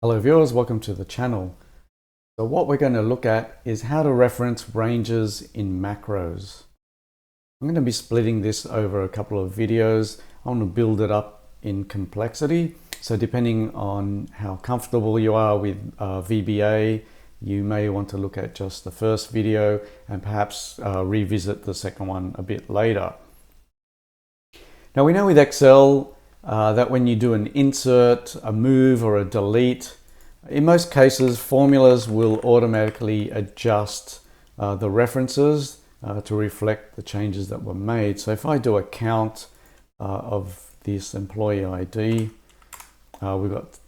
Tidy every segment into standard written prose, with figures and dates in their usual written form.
Hello viewers, welcome to the channel. So what we're going to look at is how to reference ranges in macros. I'm going to be splitting this over a couple of videos. I want to build it up in complexity. So depending on how comfortable you are with VBA, you may want to look at just the first video and perhaps revisit the second one a bit later. Now we know with Excel that when you do an insert, a move, or a delete, in most cases formulas will automatically adjust the references to reflect the changes that were made. So if I do a count of this employee ID, we've got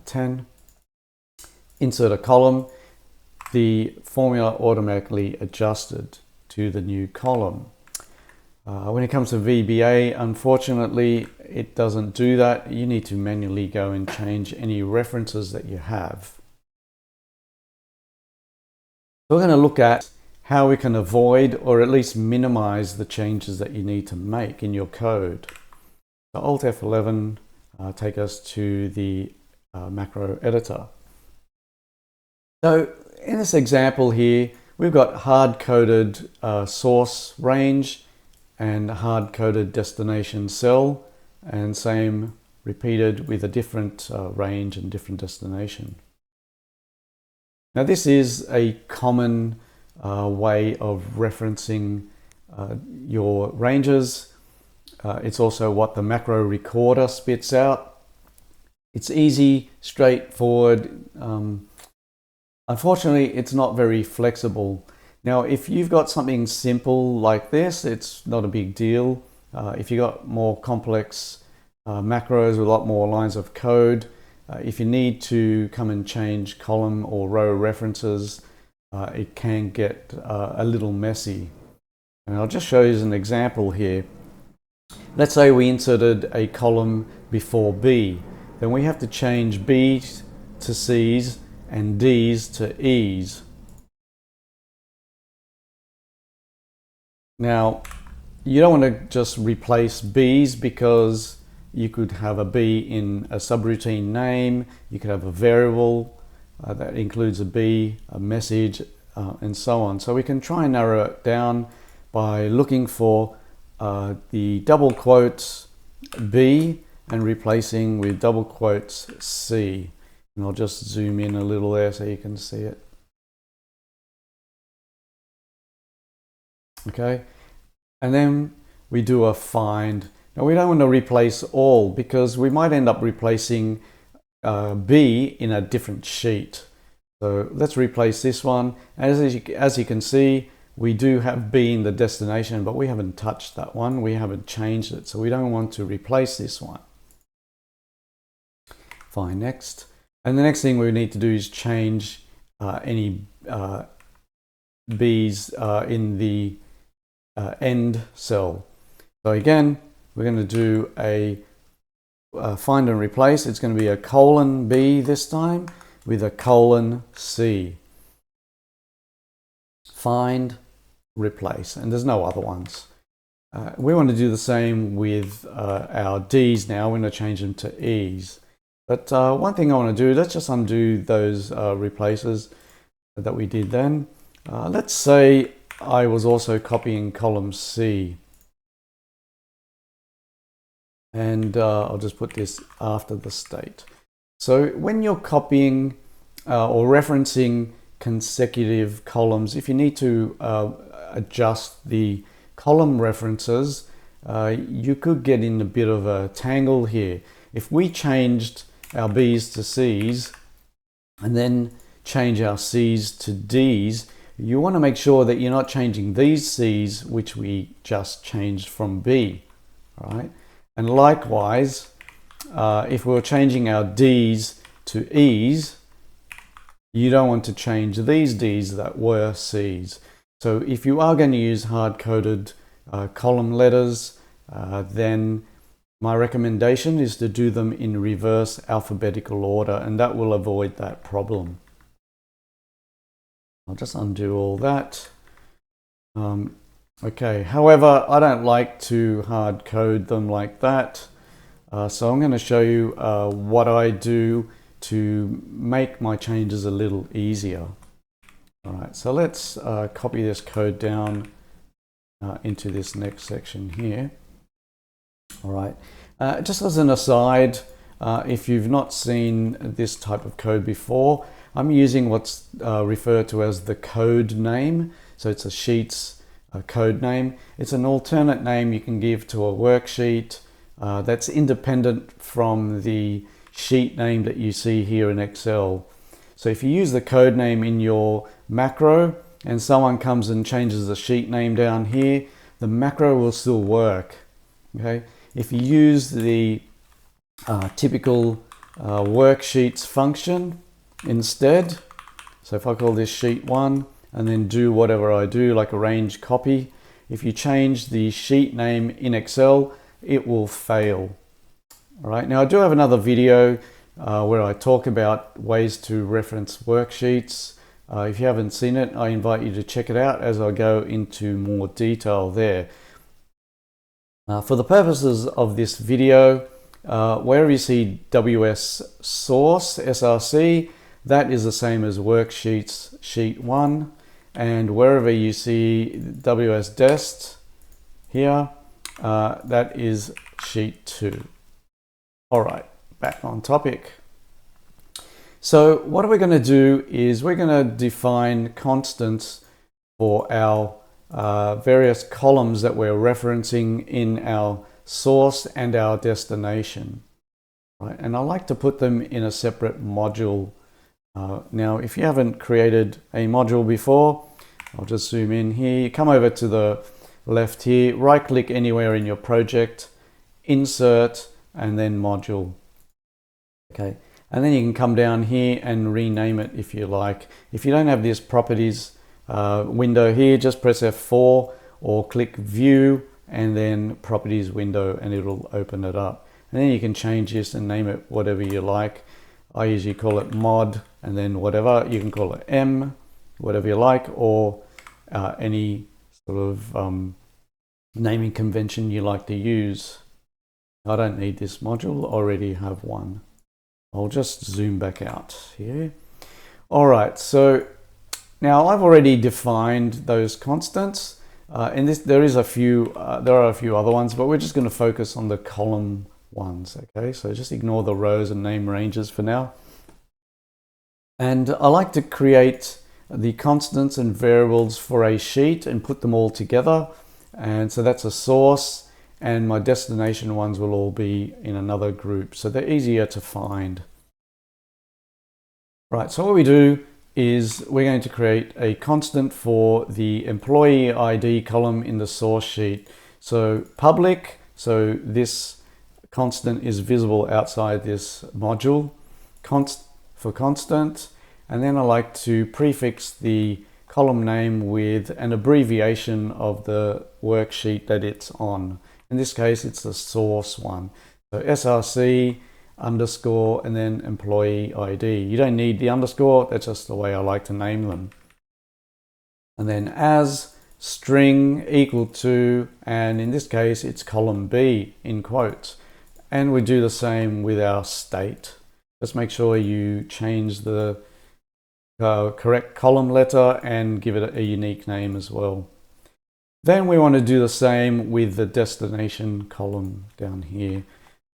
10, insert a column, the formula automatically adjusted to the new column. When it comes to VBA, unfortunately, it doesn't do that. You need to manually go and change any references that you have. So we're going to look at how we can avoid or at least minimize the changes that you need to make in your code. So Alt F11 take us to the macro editor. So in this example here, we've got hard-coded source range and hard-coded destination cell, and same repeated with a different range and different destination. Now this is a common way of referencing your ranges. It's also what the macro recorder spits out. It's easy, straightforward. Unfortunately, it's not very flexible. Now, if you've got something simple like this, it's not a big deal. If you've got more complex macros with a lot more lines of code, if you need to come and change column or row references, it can get a little messy. And I'll just show you as an example here. Let's say we inserted a column before B. Then we have to change B's to C's and D's to E's. Now, you don't want to just replace B's because you could have a B in a subroutine name, you could have a variable that includes a B, a message, and so on. So we can try and narrow it down by looking for the double quotes B and replacing with double quotes C. And I'll just zoom in a little there so you can see it. Okay, and then we do a find. Now we don't want to replace all because we might end up replacing B in a different sheet. So let's replace this one. As you can see, we do have B in the destination, but we haven't touched that one. We haven't changed it, so we don't want to replace this one. Fine, next. And the next thing we need to do is change any B's in the end cell. So again, we're going to do a find and replace. It's going to be a colon B this time with a colon C. Find, replace, and there's no other ones. We want to do the same with our D's now. We're going to change them to E's. But one thing I want to do, let's just undo those replaces that we did then. Let's say I was also copying column C. And I'll just put this after the state. So when you're copying or referencing consecutive columns, if you need to adjust the column references, you could get in a bit of a tangle here. If we changed our B's to C's and then change our C's to D's, you want to make sure that you're not changing these C's, which we just changed from B, right? And likewise, if we're changing our D's to E's, you don't want to change these D's that were C's. So if you are going to use hard-coded column letters, then my recommendation is to do them in reverse alphabetical order, and that will avoid that problem. I'll just undo all that. Okay, however, I don't like to hard code them like that. So I'm going to show you what I do to make my changes a little easier. All right, so let's copy this code down into this next section here. All right, just as an aside, if you've not seen this type of code before, I'm using what's referred to as the code name. So it's a sheet's code name. It's an alternate name you can give to a worksheet that's independent from the sheet name that you see here in Excel. So if you use the code name in your macro and someone comes and changes the sheet name down here, the macro will still work. Okay. If you use the typical worksheets function instead, so if I call this sheet 1 and then do whatever I do, like arrange copy, if you change the sheet name in Excel, it will fail. All right, now I do have another video where I talk about ways to reference worksheets. If you haven't seen it, I invite you to check it out as I go into more detail there. For the purposes of this video, wherever you see WS source, SRC, that is the same as worksheets sheet 1. And wherever you see WS dest here, that is sheet 2. All right, back on topic. So what we're going to do is we're going to define constants for our various columns that we're referencing in our source and our destination. Right? And I like to put them in a separate module. Now, if you haven't created a module before, I'll just zoom in here. Come over to the left here, right click anywhere in your project, insert, and then module. Okay, and then you can come down here and rename it if you like. If you don't have this properties window here, just press F4 or click view and then properties window and it'll open it up. And then you can change this and name it whatever you like. I usually call it mod and then whatever. You can call it M, whatever you like, or any sort of naming convention you like to use. I don't need this module, I already have one. I'll just zoom back out here. All right, so now I've already defined those constants. In this, there are a few other ones, but we're just going to focus on the column ones. Okay, so just ignore the rows and name ranges for now. And I like to create the constants and variables for a sheet and put them all together. And so that's a source, and my destination ones will all be in another group, so they're easier to find. Right, so what we do is we're going to create a constant for the employee ID column in the source sheet. So public, so this constant is visible outside this module, for constant, and then I like to prefix the column name with an abbreviation of the worksheet that it's on. In this case, it's the source one. So SRC underscore and then employee ID. You don't need the underscore, that's just the way I like to name them. And then as string equal to, and in this case, it's column B in quotes. And we do the same with our state. Just make sure you change the correct column letter and give it a unique name as well. Then we want to do the same with the destination column down here.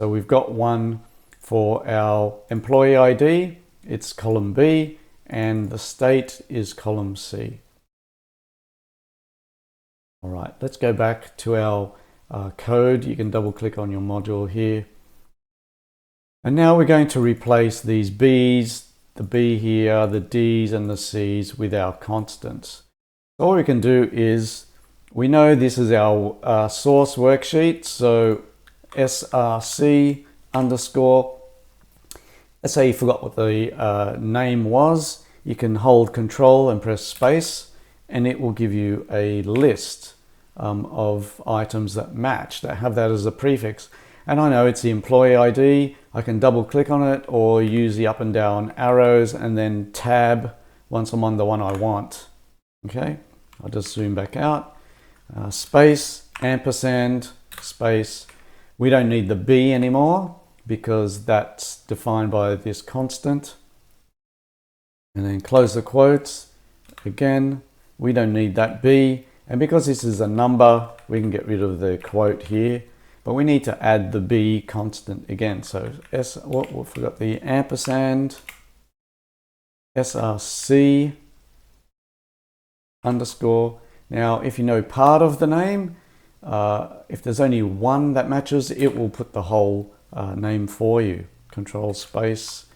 So we've got one for our employee ID, it's column B, and the state is column C. All right, let's go back to our code. You can double click on your module here. And now we're going to replace these B's, the B here, the D's and the C's with our constants. So all we can do is, we know this is our source worksheet, so SRC underscore, let's say you forgot what the name was, you can hold Control and press space and it will give you a list of items that match, that have that as a prefix. And I know it's the employee ID, I can double click on it or use the up and down arrows and then tab once I'm on the one I want. Okay, I'll just zoom back out. Space, ampersand, space. We don't need the B anymore. because that's defined by this constant. And then close the quotes. Again, we don't need that B. And because this is a number, we can get rid of the quote here. But we need to add the B constant again. So we forgot the ampersand, src underscore. Now, if you know part of the name, if there's only one that matches, it will put the whole name for you. Control space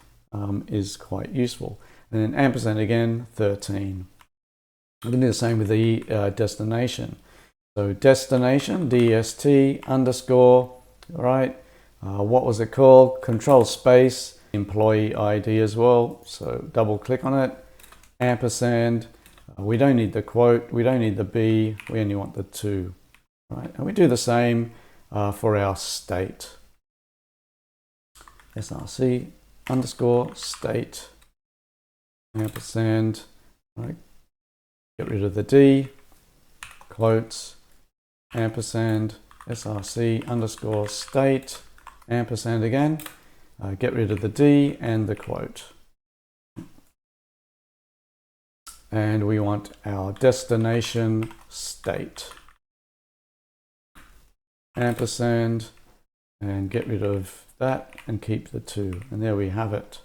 is quite useful. And then ampersand again, 13. We're going to do the same with the destination. So destination, DST underscore, all right. What was it called? Control space, employee ID as well. So double click on it, ampersand. We don't need the quote, we don't need the B, we only want the 2. Right, and we do the same for our state. src underscore state, ampersand, right. Get rid of the D, quotes, ampersand, src underscore state, ampersand again, get rid of the D and the quote. And we want our destination state, ampersand, and get rid of that and keep the 2. And there we have it.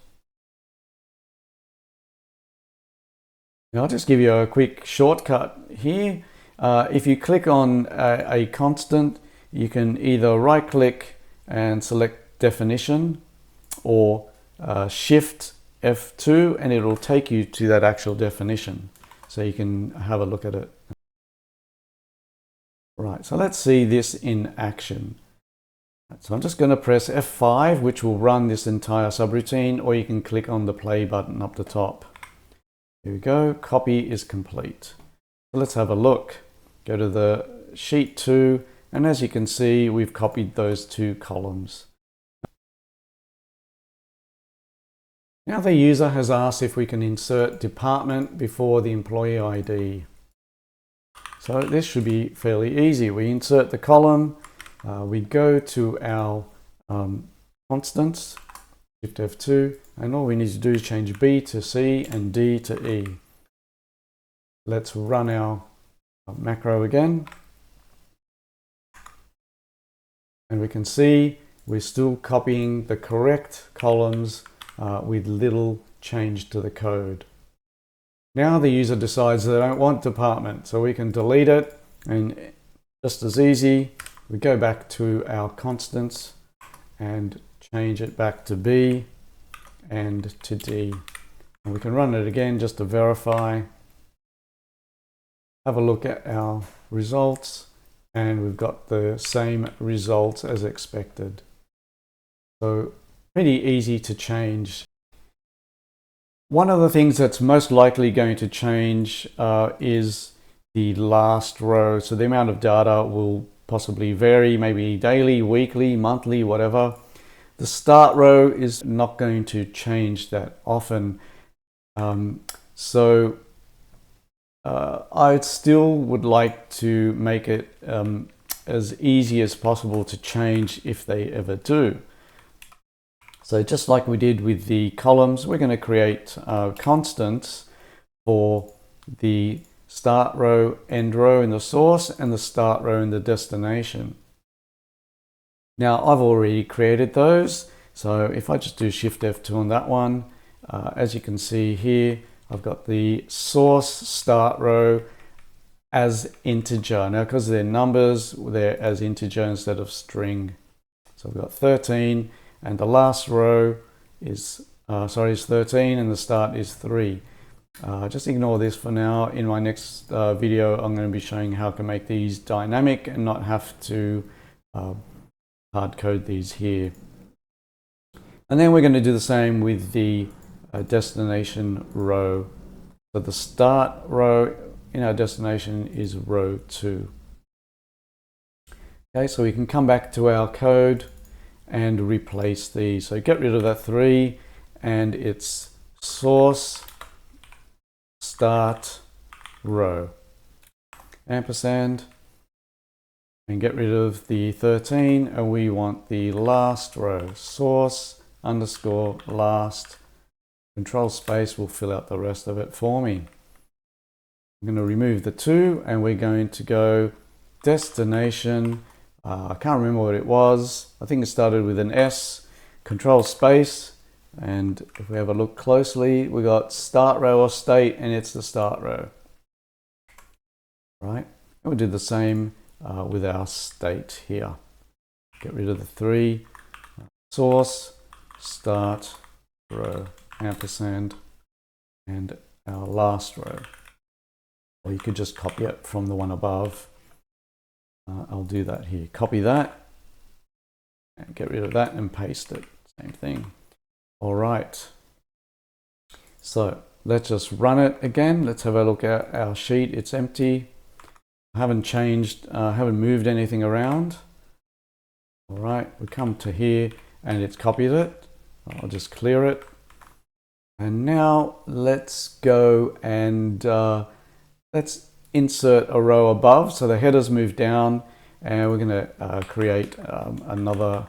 Now I'll just give you a quick shortcut here. If you click on a constant, you can either right click and select definition, or shift F2 and it'll take you to that actual definition. So you can have a look at it. Right, so let's see this in action. So I'm just going to press F5, which will run this entire subroutine, or you can click on the play button up the top. Here we go, copy is complete. So let's have a look. Go to the sheet 2, and as you can see, we've copied those 2 columns. Now the user has asked if we can insert department before the employee ID. So this should be fairly easy. We insert the column, we go to our constants, Shift F2, and all we need to do is change B to C and D to E. Let's run our macro again. And we can see we're still copying the correct columns with little change to the code. Now the user decides they don't want department, so we can delete it, and just as easy, we go back to our constants and change it back to B and to D. And we can run it again just to verify. Have a look at our results, and we've got the same results as expected. So pretty easy to change. One of the things that's most likely going to change is the last row. So the amount of data will possibly vary, maybe daily, weekly, monthly, whatever. The start row is not going to change that often. I still would like to make it as easy as possible to change if they ever do. So just like we did with the columns, we're going to create constants for the start row, end row in the source, and the start row in the destination. Now I've already created those, so if I just do Shift F2 on that one, as you can see here, I've got the source start row as integer. Now because they're numbers, they're as integer instead of string. So I've got 13, and the last row is 13, and the start is 3. Just ignore this for now. In my next video, I'm going to be showing how I can make these dynamic and not have to hard code these here. And then we're going to do the same with the destination row. So the start row in our destination is row 2. Okay, so we can come back to our code and replace these. So get rid of that 3, and it's source start row, ampersand, and get rid of the 13, and we want the last row. Source underscore last. Control space will fill out the rest of it for me. I'm going to remove the 2 and we're going to go destination. I can't remember what it was. I think it started with an S. Control space, and if we have a look closely, we got start row or state, and it's the start row. Right, and we do the same with our state here. Get rid of the 3. Source start row ampersand and our last row. Or you could just copy it from the one above. I'll do that here. Copy that and get rid of that and paste it. Same thing. All right. So let's just run it again. Let's have a look at our sheet. It's empty. I haven't changed, haven't moved anything around. All right, we come to here and it's copied it. I'll just clear it. And now let's go and let's insert a row above. So the headers move down, and we're going to create another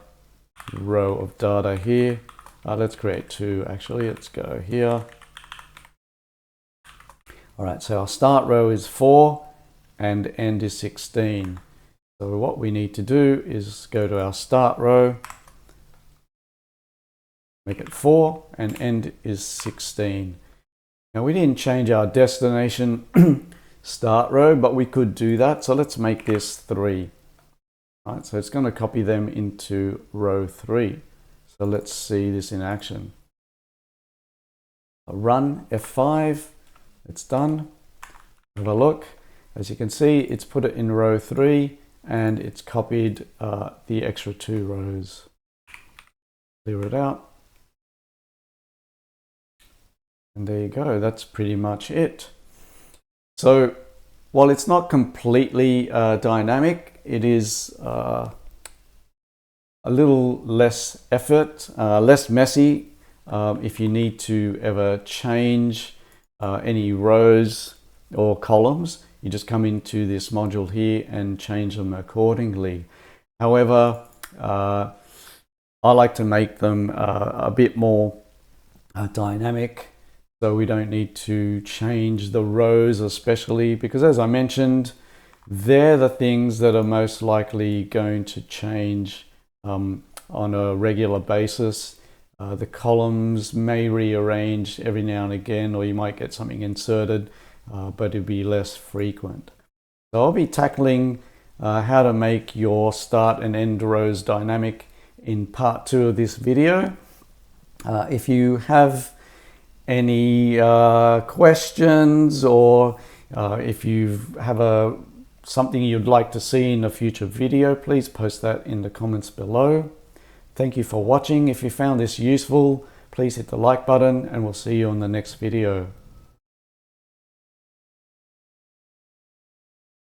row of data here. Let's create 2 actually. Let's go here. All right, so our start row is 4 and end is 16. So what we need to do is go to our start row, make it 4, and end is 16. Now we didn't change our destination start row, but we could do that. So let's make this 3. All right, so it's going to copy them into row 3. So let's see this in action. I'll run F5. It's done. Have a look. As you can see, it's put it in row 3 and it's copied the extra 2 rows. Clear it out. And there you go. That's pretty much it. So while it's not completely dynamic, it is a little less effort, less messy if you need to ever change any rows or columns. You just come into this module here and change them accordingly. However, I like to make them a bit more dynamic, so we don't need to change the rows especially, because as I mentioned, they're the things that are most likely going to change on a regular basis. The columns may rearrange every now and again, or you might get something inserted, but it'll be less frequent. So I'll be tackling how to make your start and end rows dynamic in part 2 of this video. If you have any questions, or if you have something you'd like to see in a future video, please post that in the comments below. Thank you for watching. If you found this useful, please hit the like button, and we'll see you on the next video.